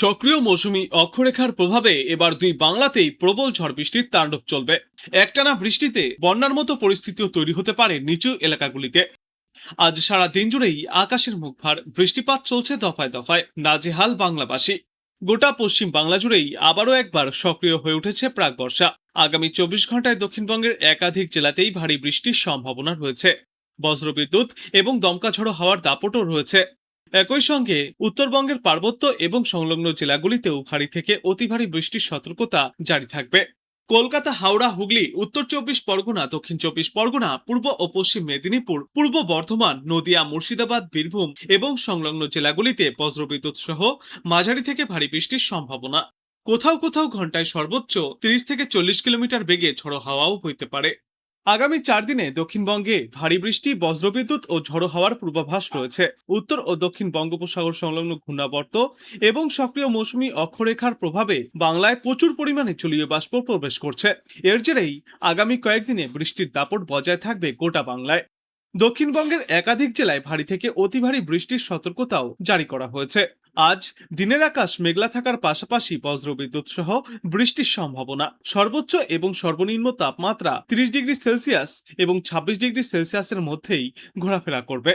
সক্রিয় মৌসুমি অক্ষরেখার প্রভাবে এবার দুই বাংলাতেই প্রবল ঝড় বৃষ্টির তাণ্ডব চলবে। একটানা বৃষ্টিতে বন্যার মতো পরিস্থিতিও তৈরি হতে পারে নিচু এলাকাগুলিতে। আজ সারা দিন জুড়েই আকাশের মুখ ভার, বৃষ্টিপাত চলছে দফায় দফায়, নাজেহাল বাংলাবাসী। গোটা পশ্চিম বাংলা জুড়েই আবারও একবার সক্রিয় হয়ে উঠেছে প্রাক বর্ষা। আগামী 24 ঘন্টায় দক্ষিণবঙ্গের একাধিক জেলাতেই ভারী বৃষ্টির সম্ভাবনা রয়েছে। বজ্রবিদ্যুৎ এবং দমকা ঝড়ো হওয়ার দাপটও রয়েছে। একই সঙ্গে উত্তরবঙ্গের পার্বত্য এবং সংলগ্ন জেলাগুলিতেও ভারী থেকে অতি ভারী বৃষ্টির সতর্কতা জারি থাকবে। কলকাতা, হাওড়া, হুগলি, উত্তর 24 পরগনা, দক্ষিণ 24 পরগনা, পূর্ব ও পশ্চিম মেদিনীপুর, পূর্ব বর্ধমান, নদিয়া, মুর্শিদাবাদ, বীরভূম এবং সংলগ্ন জেলাগুলিতে বজ্রবিদ্যুৎ সহ মাঝারি থেকে ভারী বৃষ্টির সম্ভাবনা। কোথাও কোথাও ঘন্টায় সর্বোচ্চ 30 থেকে 40 কিলোমিটার বেগে ঝড়ো হাওয়াও বইতে পারে। আগামী 4 দিনে দক্ষিণবঙ্গে ভারী বৃষ্টি, বজ্রবিদ্যুৎ ও ঝড়ো হাওয়ার পূর্বাভাস রয়েছে। উত্তর ও দক্ষিণ বঙ্গোপসাগর সংলগ্ন ঘূর্ণাবর্ত এবং সক্রিয় মৌসুমী অক্ষরেখার প্রভাবে বাংলায় প্রচুর পরিমাণে জলীয় বাষ্প প্রবেশ করছে। এর জেরেই আগামী কয়েকদিনে বৃষ্টির দাপট বজায় থাকবে গোটা বাংলায়। দক্ষিণবঙ্গের একাধিক জেলায় ভারী থেকে অতি ভারী বৃষ্টির সতর্কতাও জারি করা হয়েছে। আজ দিনের আকাশ মেঘলা থাকার পাশাপাশি বজ্রবিদ্যুৎ সহ বৃষ্টির সম্ভাবনা। সর্বোচ্চ এবং সর্বনিম্ন তাপমাত্রা 30 ডিগ্রি সেলসিয়াস এবং 26 ডিগ্রি সেলসিয়াসের মধ্যেই ঘোরাফেরা করবে।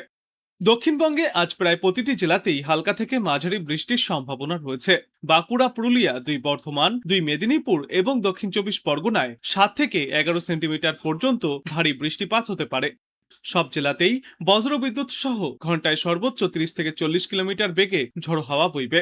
দক্ষিণবঙ্গে আজ প্রায় প্রতিটি জেলাতেই হালকা থেকে মাঝারি বৃষ্টির সম্ভাবনা রয়েছে। বাঁকুড়া, পুরুলিয়া, দুই বর্ধমান, দুই মেদিনীপুর এবং দক্ষিণ 24 পরগনায় 7 থেকে 11 সেন্টিমিটার পর্যন্ত ভারী বৃষ্টিপাত হতে পারে। সব জেলাতেই বজ্রবিদ্যুৎ সহ ঘন্টায় সর্বোচ্চ 30 থেকে 40 কিলোমিটার বেগে ঝড়ো হাওয়া বইবে।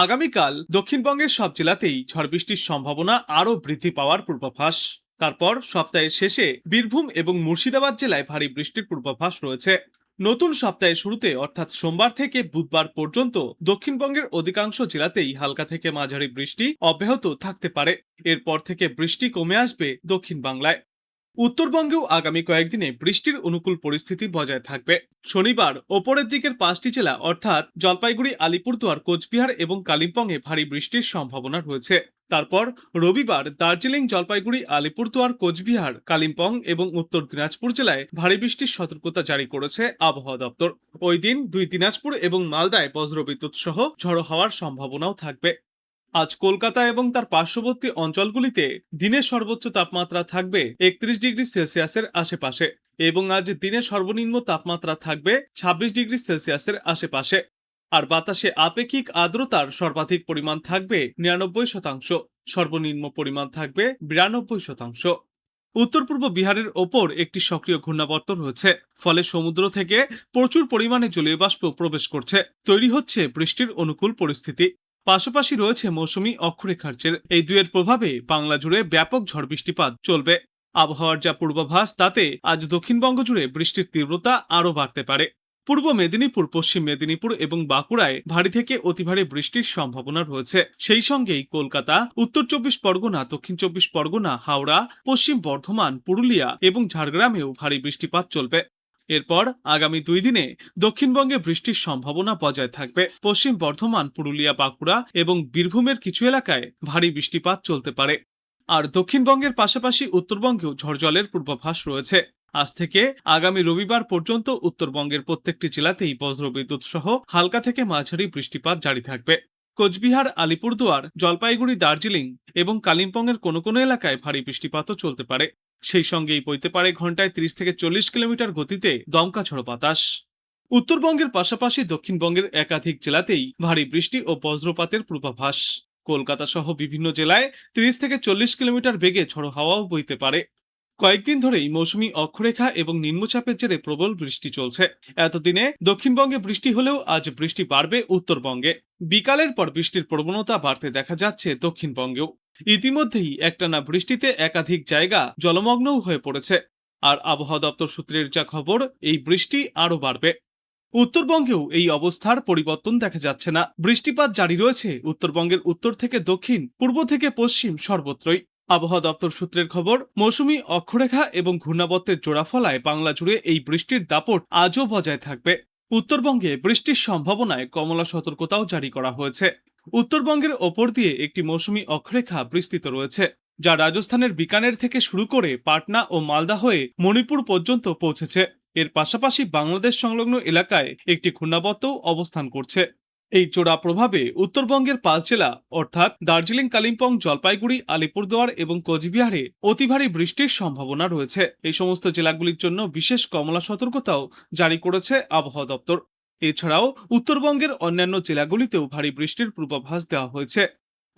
আগামীকাল দক্ষিণবঙ্গের সব জেলাতেই ঝড় বৃষ্টির সম্ভাবনা আরও বৃদ্ধি পাওয়ার পূর্বাভাস। তারপর সপ্তাহের শেষে বীরভূম এবং মুর্শিদাবাদ জেলায় ভারী বৃষ্টির পূর্বাভাস রয়েছে। নতুন সপ্তাহের শুরুতে অর্থাৎ সোমবার থেকে বুধবার পর্যন্ত দক্ষিণবঙ্গের অধিকাংশ জেলাতেই হালকা থেকে মাঝারি বৃষ্টি অব্যাহত থাকতে পারে। এরপর থেকে বৃষ্টি কমে আসবে দক্ষিণ বাংলায়। উত্তরবঙ্গেও আগামী কয়েকদিনে বৃষ্টির অনুকূল পরিস্থিতি বজায় থাকবে। শনিবার ওপরের দিকের 5টি জেলা অর্থাৎ জলপাইগুড়ি, আলিপুরদুয়ার, কোচবিহার এবং কালিম্পংয়ে ভারী বৃষ্টির সম্ভাবনা রয়েছে। তারপর রবিবার দার্জিলিং, জলপাইগুড়ি, আলিপুরদুয়ার, কোচবিহার, কালিম্পং এবং উত্তর দিনাজপুর জেলায় ভারী বৃষ্টির সতর্কতা জারি করেছে আবহাওয়া দপ্তর। ওই দিন দুই দিনাজপুর এবং মালদায় বজ্রবিদ্যুৎ সহ ঝড়ো হওয়ার সম্ভাবনাও থাকবে। আজ কলকাতা এবং তার পার্শ্ববর্তী অঞ্চলগুলিতে দিনের সর্বোচ্চ তাপমাত্রা থাকবে 31 ডিগ্রি সেলসিয়াসের আশেপাশে এবং আজ দিনের সর্বনিম্ন তাপমাত্রা থাকবে 26 ডিগ্রি সেলসিয়াসের আশেপাশে। আর বাতাসে আপেক্ষিক আর্দ্রতার সর্বাধিক পরিমাণ থাকবে 99%, সর্বনিম্ন পরিমাণ থাকবে 92%। উত্তর পূর্ব বিহারের ওপর একটি সক্রিয় ঘূর্ণাবর্ত রয়েছে, ফলে সমুদ্র থেকে প্রচুর পরিমাণে জলীয় বাষ্প প্রবেশ করছে। তৈরি হচ্ছে বৃষ্টির অনুকূল পরিস্থিতি। পাশাপাশি রয়েছে মৌসুমি অক্ষরেখার জের। এই দুয়ের প্রভাবে বাংলা জুড়ে ব্যাপক ঝড় বৃষ্টিপাত চলবে। আবহাওয়ার যা পূর্বাভাস তাতে আজ দক্ষিণবঙ্গ জুড়ে বৃষ্টির তীব্রতা আরও বাড়তে পারে। পূর্ব মেদিনীপুর, পশ্চিম মেদিনীপুর এবং বাঁকুড়ায় ভারী থেকে অতি ভারী বৃষ্টির সম্ভাবনা রয়েছে। সেই সঙ্গেই কলকাতা, উত্তর 24 পরগনা, দক্ষিণ 24 পরগনা, হাওড়া, পশ্চিম বর্ধমান, পুরুলিয়া এবং ঝাড়গ্রামেও ভারী বৃষ্টিপাত চলবে। এরপর আগামী 2 দিনে দক্ষিণবঙ্গে বৃষ্টির সম্ভাবনা বজায় থাকবে। পশ্চিম বর্ধমান, পুরুলিয়া, বাঁকুড়া এবং বীরভূমের কিছু এলাকায় ভারী বৃষ্টিপাত চলতে পারে। আর দক্ষিণবঙ্গের পাশাপাশি উত্তরবঙ্গেও ঝড়জলের পূর্বাভাস রয়েছে। আজ থেকে আগামী রবিবার পর্যন্ত উত্তরবঙ্গের প্রত্যেকটি জেলাতেই বজ্রবিদ্যুৎ সহ হালকা থেকে মাঝারি বৃষ্টিপাত জারি থাকবে। কোচবিহার, আলিপুরদুয়ার, জলপাইগুড়ি, দার্জিলিং এবং কালিম্পংয়ের কোনো কোনো এলাকায় ভারী বৃষ্টিপাতও চলতে পারে। সেই সঙ্গেই বইতে পারে ঘন্টায় 30 থেকে 40 কিলোমিটার গতিতে দমকা ঝড়ো বাতাস। উত্তরবঙ্গের পাশাপাশি দক্ষিণবঙ্গের একাধিক জেলাতেই ভারী বৃষ্টি ও বজ্রপাতের পূর্বাভাস। কলকাতা সহ বিভিন্ন জেলায় 30 থেকে 40 কিলোমিটার বেগে ঝড়ো হাওয়াও বইতে পারে। কয়েকদিন ধরেই মৌসুমি অক্ষরেখা এবং নিম্নচাপের জেরে প্রবল বৃষ্টি চলছে। এতদিনে দক্ষিণবঙ্গে বৃষ্টি হলেও আজ বৃষ্টি বাড়বে উত্তরবঙ্গে। বিকালের পর বৃষ্টির প্রবণতা বাড়তে দেখা যাচ্ছে দক্ষিণবঙ্গেও। ইতিমধ্যেই একটানা বৃষ্টিতে একাধিক জায়গা জলমগ্নও হয়ে পড়েছে। আর আবহাওয়া দপ্তর সূত্রের যা খবর, এই বৃষ্টি আরও বাড়বে। উত্তরবঙ্গেও এই অবস্থার পরিবর্তন দেখা যাচ্ছে না। বৃষ্টিপাত জারি রয়েছে উত্তরবঙ্গের উত্তর থেকে দক্ষিণ, পূর্ব থেকে পশ্চিম সর্বত্রই। আবহাওয়া দপ্তর সূত্রের খবর, মৌসুমি অক্ষরেখা এবং ঘূর্ণাবর্তের জোড়াফলায় বাংলা জুড়ে এই বৃষ্টির দাপট আজও বজায় থাকবে। উত্তরবঙ্গে বৃষ্টির সম্ভাবনায় কমলা সতর্কতাও জারি করা হয়েছে। উত্তরবঙ্গের ওপর দিয়ে একটি মৌসুমি অক্ষরেখা বিস্তৃত রয়েছে, যা রাজস্থানের বিকানের থেকে শুরু করে পাটনা ও মালদা হয়ে মণিপুর পর্যন্ত পৌঁছেছে। এর পাশাপাশি বাংলাদেশ সংলগ্ন এলাকায় একটি ঘূর্ণাবর্তও অবস্থান করছে। এই চোরা প্রভাবে উত্তরবঙ্গের 5 জেলা অর্থাৎ দার্জিলিং, কালিম্পং, জলপাইগুড়ি, আলিপুরদুয়ার এবং কোচবিহারে অতি ভারী বৃষ্টির সম্ভাবনা রয়েছে। এই সমস্ত জেলাগুলির জন্য বিশেষ কমলা সতর্কতাও জারি করেছে আবহাওয়া দপ্তর। এছাড়াও উত্তরবঙ্গের অন্যান্য জেলাগুলিতেও ভারী বৃষ্টির পূর্বাভাস দেওয়া হয়েছে।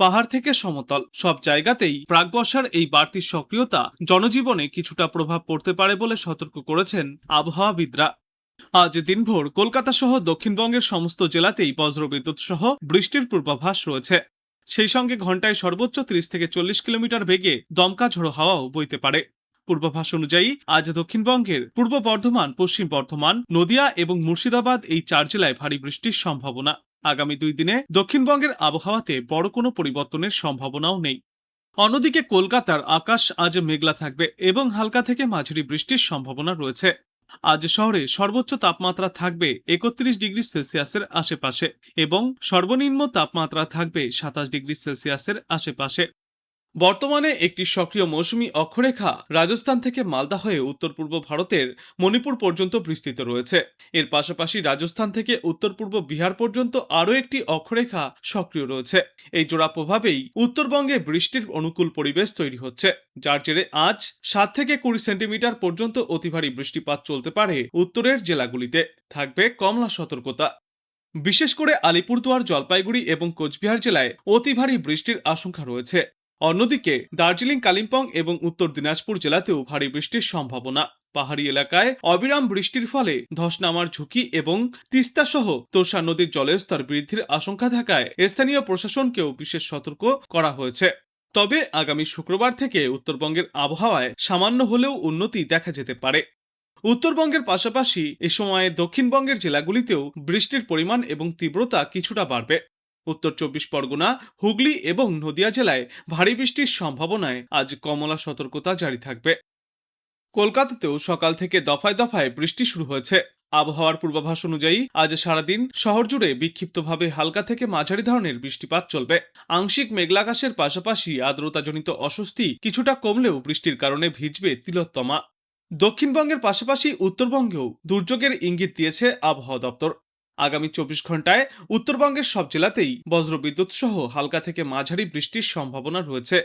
পাহাড় থেকে সমতল সব জায়গাতেই প্রাক বর্ষার এই বাড়তি সক্রিয়তা জনজীবনে কিছুটা প্রভাব পড়তে পারে বলে সতর্ক করেছেন আবহাওয়াবিদরা। আজ দিনভর কলকাতা সহ দক্ষিণবঙ্গের সমস্ত জেলাতেই বজ্রবিদ্যুৎ সহ বৃষ্টির পূর্বাভাস রয়েছে। সেই সঙ্গে ঘন্টায় সর্বোচ্চ 30 থেকে 40 কিলোমিটার বেগে দমকা ঝোড়ো হাওয়াও বইতে পারে। পূর্বাভাস অনুযায়ী আজ দক্ষিণবঙ্গের পূর্ব বর্ধমান, পশ্চিম বর্ধমান, নদিয়া এবং মুর্শিদাবাদ এই 4 জেলায় ভারী বৃষ্টির সম্ভাবনা। আগামী 2 দিনে দক্ষিণবঙ্গের আবহাওয়াতে বড় কোনো পরিবর্তনের সম্ভাবনাও নেই। অন্যদিকে কলকাতার আকাশ আজ মেঘলা থাকবে এবং হালকা থেকে মাঝারি বৃষ্টির সম্ভাবনা রয়েছে। আজ শহরে সর্বোচ্চ তাপমাত্রা থাকবে 31 ডিগ্রি সেলসিয়াসের আশেপাশে এবং সর্বনিম্ন তাপমাত্রা থাকবে 27 ডিগ্রি সেলসিয়াসের আশেপাশে। বর্তমানে একটি সক্রিয় মৌসুমী অক্ষরেখা রাজস্থান থেকে মালদা হয়ে উত্তর পূর্ব ভারতের মণিপুর পর্যন্ত বিস্তৃত রয়েছে। এর পাশাপাশি রাজস্থান থেকে উত্তর পূর্ব বিহার পর্যন্ত আরও একটি অক্ষরেখা সক্রিয় রয়েছে। এই জোড়া প্রভাবেই উত্তরবঙ্গে বৃষ্টির অনুকূল পরিবেশ তৈরি হচ্ছে, যার জেরে আজ 7 থেকে 20 সেন্টিমিটার পর্যন্ত অতি ভারী বৃষ্টিপাত চলতে পারে। উত্তরের জেলাগুলিতে থাকবে কমলা সতর্কতা। বিশেষ করে আলিপুরদুয়ার, জলপাইগুড়ি এবং কোচবিহার জেলায় অতি ভারী বৃষ্টির আশঙ্কা রয়েছে। অন্যদিকে দার্জিলিং, কালিম্পং এবং উত্তর দিনাজপুর জেলাতেও ভারী বৃষ্টির সম্ভাবনা। পাহাড়ি এলাকায় অবিরাম বৃষ্টির ফলে ধস নামার ঝুঁকি এবং তিস্তা সহ তোষা নদীর জলের স্তর বৃদ্ধির আশঙ্কা থাকায় স্থানীয় প্রশাসনকেও বিশেষ সতর্ক করা হয়েছে। তবে আগামী শুক্রবার থেকে উত্তরবঙ্গের আবহাওয়ায় সামান্য হলেও উন্নতি দেখা যেতে পারে। উত্তরবঙ্গের পাশাপাশি এ সময়ে দক্ষিণবঙ্গের জেলাগুলিতেও বৃষ্টির পরিমাণ এবং তীব্রতা কিছুটা বাড়বে। উত্তর 24 পরগনা, হুগলি এবং নদিয়া জেলায় ভারী বৃষ্টির সম্ভাবনায় আজ কমলা সতর্কতা জারি থাকবে। কলকাতাতেও সকাল থেকে দফায় দফায় বৃষ্টি শুরু হয়েছে। আবহাওয়ার পূর্বাভাস অনুযায়ী আজ সারাদিন শহর জুড়ে বিক্ষিপ্তভাবে হালকা থেকে মাঝারি ধরনের বৃষ্টিপাত চলবে। আংশিক মেঘলাকাশের পাশাপাশি আর্দ্রতাজনিত অস্বস্তি কিছুটা কমলেও বৃষ্টির কারণে ভিজবে তিলোত্তমা। দক্ষিণবঙ্গের পাশাপাশি উত্তরবঙ্গেও দুর্যোগের ইঙ্গিত দিয়েছে আবহাওয়া দপ্তর। আগামী 24 ঘন্টায় উত্তরবঙ্গের সব জেলাতেই বজ্রবিদ্যুৎ সহ হালকা থেকে মাঝারি বৃষ্টির সম্ভাবনা রয়েছে।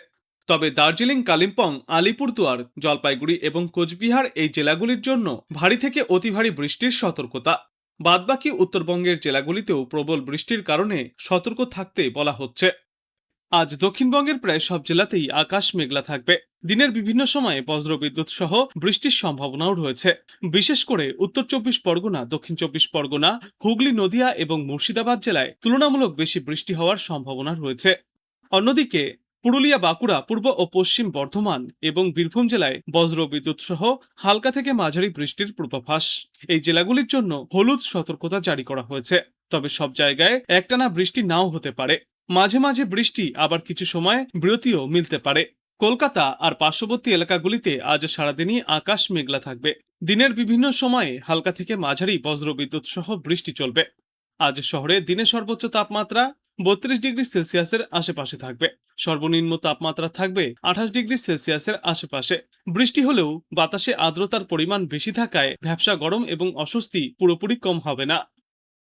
তবে দার্জিলিং, কালিম্পং, আলিপুরদুয়ার, জলপাইগুড়ি এবং কোচবিহার এই জেলাগুলির জন্য ভারী থেকে অতি ভারী বৃষ্টির সতর্কতা। বাদবাকি উত্তরবঙ্গের জেলাগুলিতেও প্রবল বৃষ্টির কারণে সতর্ক থাকতে বলা হচ্ছে। আজ দক্ষিণবঙ্গের প্রায় সব জেলাতেই আকাশ মেঘলা থাকবে। দিনের বিভিন্ন সময়ে বজ্রবিদ্যুৎ সহ বৃষ্টির সম্ভাবনাও রয়েছে। বিশেষ করে উত্তর 24 পরগনা, দক্ষিণ 24 পরগনা, হুগলি, নদিয়া এবং মুর্শিদাবাদ জেলায় তুলনামূলক বেশি বৃষ্টি হওয়ার সম্ভাবনা রয়েছে। অন্যদিকে পুরুলিয়া, বাঁকুড়া, পূর্ব ও পশ্চিম বর্ধমান এবং বীরভূম জেলায় বজ্রবিদ্যুৎ সহ হালকা থেকে মাঝারি বৃষ্টির পূর্বাভাস। এই জেলাগুলির জন্য হলুদ সতর্কতা জারি করা হয়েছে। তবে সব জায়গায় একটানা বৃষ্টি নাও হতে পারে। মাঝে মাঝে বৃষ্টি আবার কিছু সময় বিরতিও মিলতে পারে। কলকাতা আর পার্শ্ববর্তী এলাকাগুলিতে আজ সারাদিনই আকাশ মেঘলা থাকবে। দিনের বিভিন্ন সময়ে হালকা থেকে মাঝারি বজ্রবিদ্যুৎ সহ বৃষ্টি চলবে। আজ শহরে দিনের সর্বোচ্চ তাপমাত্রা 32 ডিগ্রি সেলসিয়াসের আশেপাশে থাকবে। সর্বনিম্ন তাপমাত্রা থাকবে 28 ডিগ্রি সেলসিয়াসের আশেপাশে। বৃষ্টি হলেও বাতাসে আর্দ্রতার পরিমাণ বেশি থাকায় ভ্যাপসা গরম এবং অস্বস্তি পুরোপুরি কম হবে না।